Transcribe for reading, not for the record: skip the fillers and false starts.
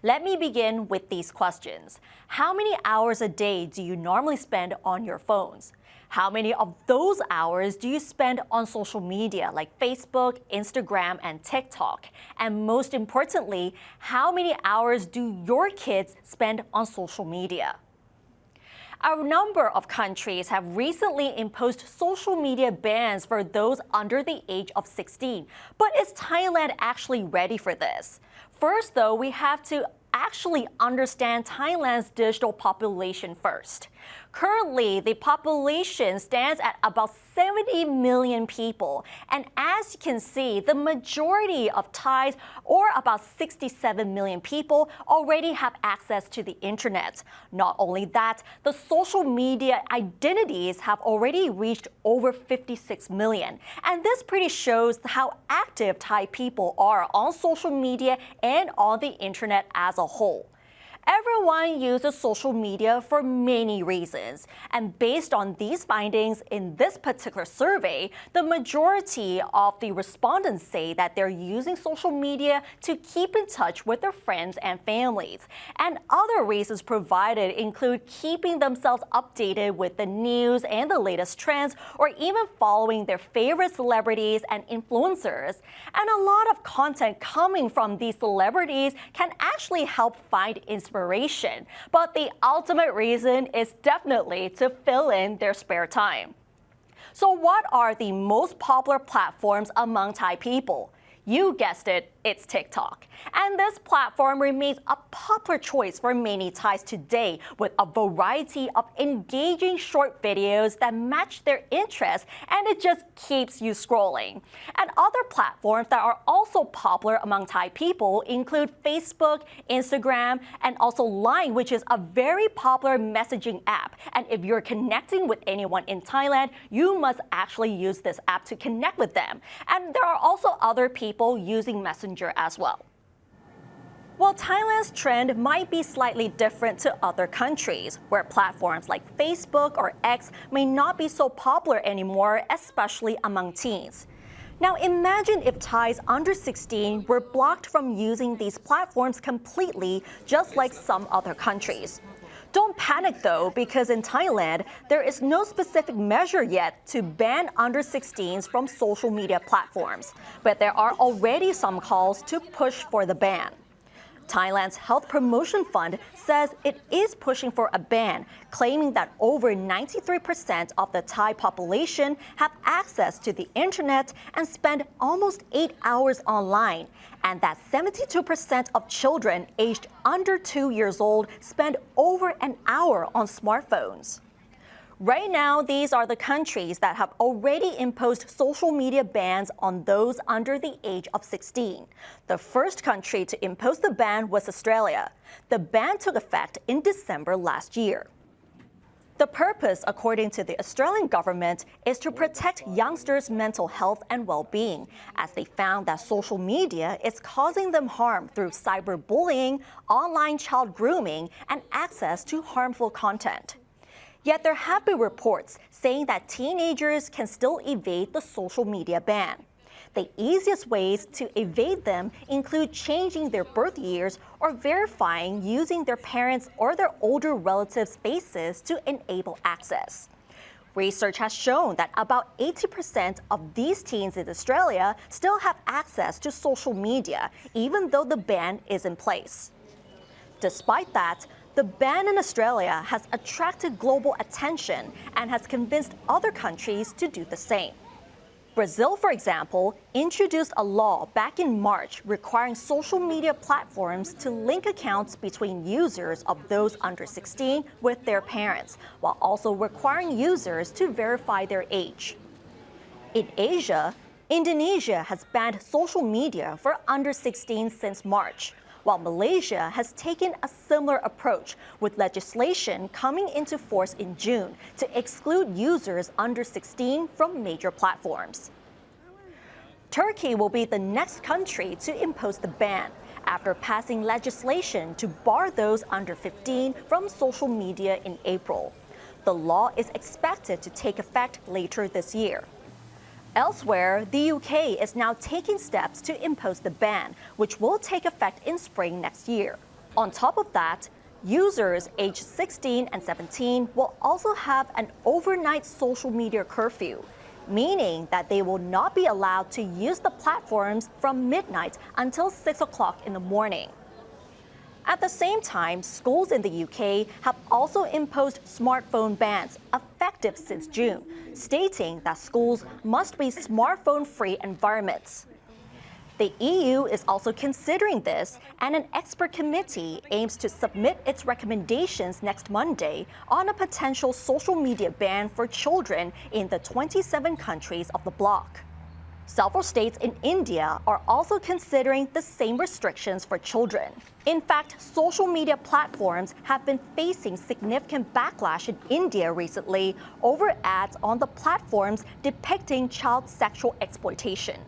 Let me begin with these questions. How many hours a day do you normally spend on your phones? How many of those hours do you spend on social media like Facebook, Instagram, and TikTok? And most importantly, how many hours do your kids spend on social media? A number of countries have recently imposed social media bans for those under the age of 16. But is Thailand actually ready for this? First, though, we have to actually understand Thailand's digital population first. Currently, the population stands at about 70 million people. And as you can see, the majority of Thais, or about 67 million people, already have access to the internet. Not only that, the social media identities have already reached over 56 million. And this pretty shows how active Thai people are on social media and on the internet as a whole. Everyone uses social media for many reasons, and based on these findings in this particular survey, the majority of the respondents say that they're using social media to keep in touch with their friends and families. And other reasons provided include keeping themselves updated with the news and the latest trends, or even following their favorite celebrities and influencers. And a lot of content coming from these celebrities can actually help find inspiration. But the ultimate reason is definitely to fill in their spare time. So what are the most popular platforms among Thai people? You guessed it, it's TikTok. And this platform remains a popular choice for many Thais today, with a variety of engaging short videos that match their interests, and it just keeps you scrolling. And other platforms that are also popular among Thai people include Facebook, Instagram, and also Line, which is a very popular messaging app. And if you're connecting with anyone in Thailand, you must actually use this app to connect with them. And there are also other people using Messenger as well. While Thailand's trend might be slightly different to other countries, where platforms like Facebook or X may not be so popular anymore, especially among teens. Now imagine if Thais under 16 were blocked from using these platforms completely, just like some other countries. Don't panic though, because in Thailand, there is no specific measure yet to ban under 16s from social media platforms, but there are already some calls to push for the ban. Thailand's Health Promotion Fund says it is pushing for a ban, claiming that over 93% of the Thai population have access to the internet and spend almost 8 hours online, and that 72% of children aged under 2 years old spend over an hour on smartphones. Right now, these are the countries that have already imposed social media bans on those under the age of 16. The first country to impose the ban was Australia. The ban took effect in December last year. The purpose, according to the Australian government, is to protect youngsters' mental health and well-being, as they found that social media is causing them harm through cyberbullying, online child grooming, and access to harmful content. Yet there have been reports saying that teenagers can still evade the social media ban. The easiest ways to evade them include changing their birth years or verifying using their parents' or their older relatives' faces to enable access. Research has shown that about 80% of these teens in Australia still have access to social media, even though the ban is in place. Despite that, the ban in Australia has attracted global attention and has convinced other countries to do the same. Brazil, for example, introduced a law back in March requiring social media platforms to link accounts between users of those under 16 with their parents, while also requiring users to verify their age. In Asia, Indonesia has banned social media for under 16 since March, while Malaysia has taken a similar approach, with legislation coming into force in June to exclude users under 16 from major platforms. Turkey will be the next country to impose the ban, after passing legislation to bar those under 15 from social media in April. The law is expected to take effect later this year. Elsewhere, the UK is now taking steps to impose the ban, which will take effect in spring next year. On top of that, users aged 16 and 17 will also have an overnight social media curfew, meaning that they will not be allowed to use the platforms from midnight until 6 o'clock in the morning. At the same time, schools in the UK have also imposed smartphone bans effective since June, stating that schools must be smartphone-free environments. The EU is also considering this, and an expert committee aims to submit its recommendations next Monday on a potential social media ban for children in the 27 countries of the bloc. Several states in India are also considering the same restrictions for children. In fact, social media platforms have been facing significant backlash in India recently over ads on the platforms depicting child sexual exploitation.